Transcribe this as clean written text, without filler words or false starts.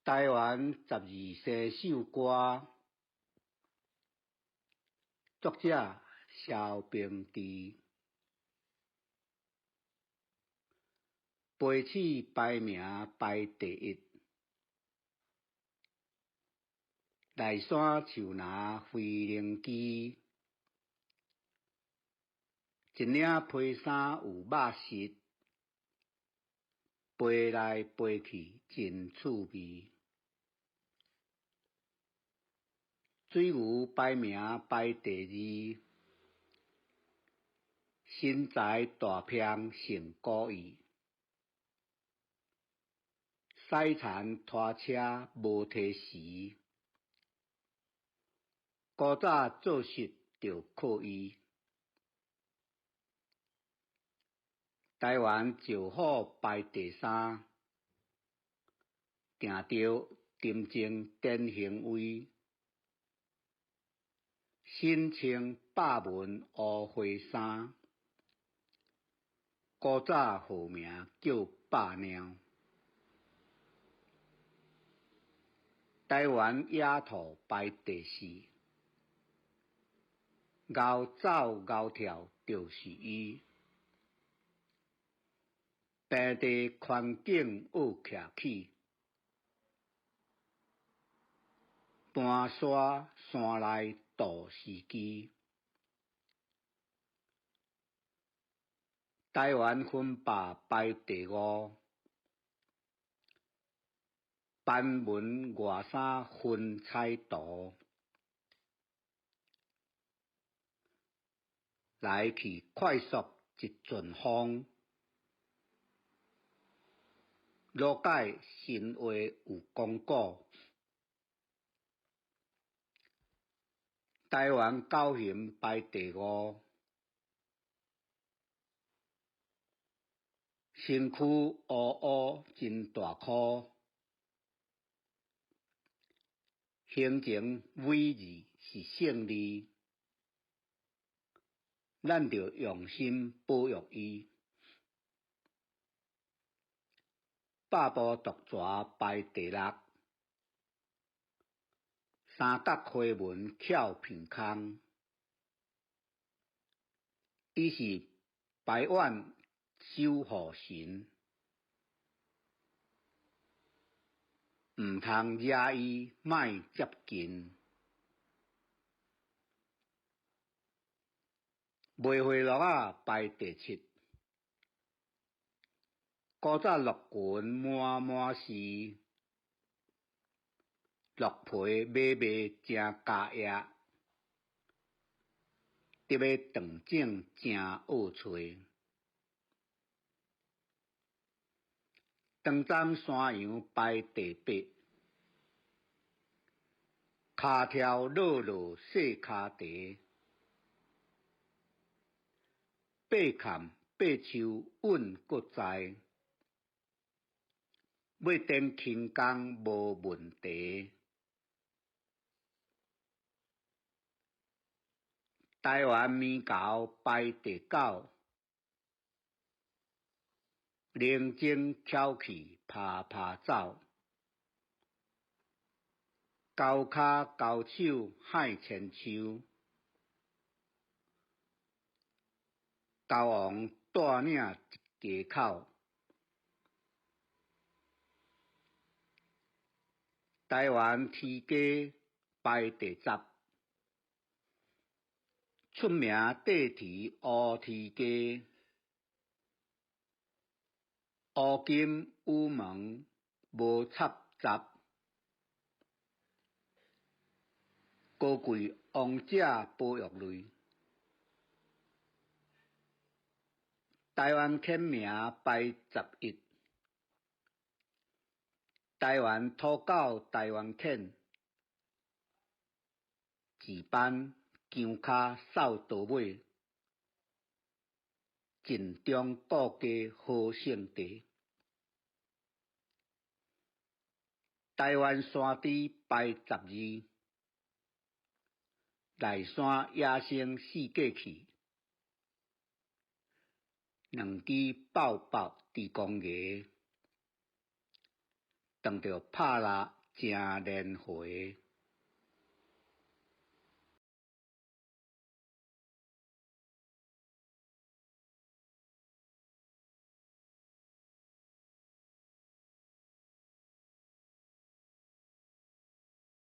台湾12世首歌，作者萧秉治。飞起排名排第一，内山树拿飞灵机，一领披衫有肉丝，飞来飞去真趣味。水牛排名排第二，身材大片胜古意。赛田拖车无提时，古早做事着靠伊。台湾石虎排第三，行着沉静典行为。身穿白纹乌花衫，古早号名叫白猫。台湾野兔排第四，咬走咬跳就是伊。平地环境好徛起，搬山山内大司机。台湾分霸排第五，斑纹外衫分彩图，来去快速一阵风。路解神话有讲古，台湾狗熊排第五，身躯乌乌真大颗，形情伟异是胜利，咱着用心保育伊。百步独蛇排第六，三角花纹翘片空，伊是排湾守护神，毋通惹伊莫接近。梅花鹿仔排第七，古早鹿群满满是，鹿皮买卖真加业，得要长整真好找。长暂山羊排第八，骹跳落落细骹蹄，八坎八树稳搁在，要登轻工无问题。台湾绵猴排第九，宁静翘起拍拍走，高脚高手海千秋，猴王带领一家口。台湾铁鸡排第十，出名地蹄乌铁鸡，乌金有门无插杂，高贵王者保育类。台湾犬名排11，台湾土狗台湾犬，一班姜脚扫倒尾，尽忠顾家好性地。台湾山猪排12，内山野生四过去，两只抱抱伫公园。当着拍蜡正连回。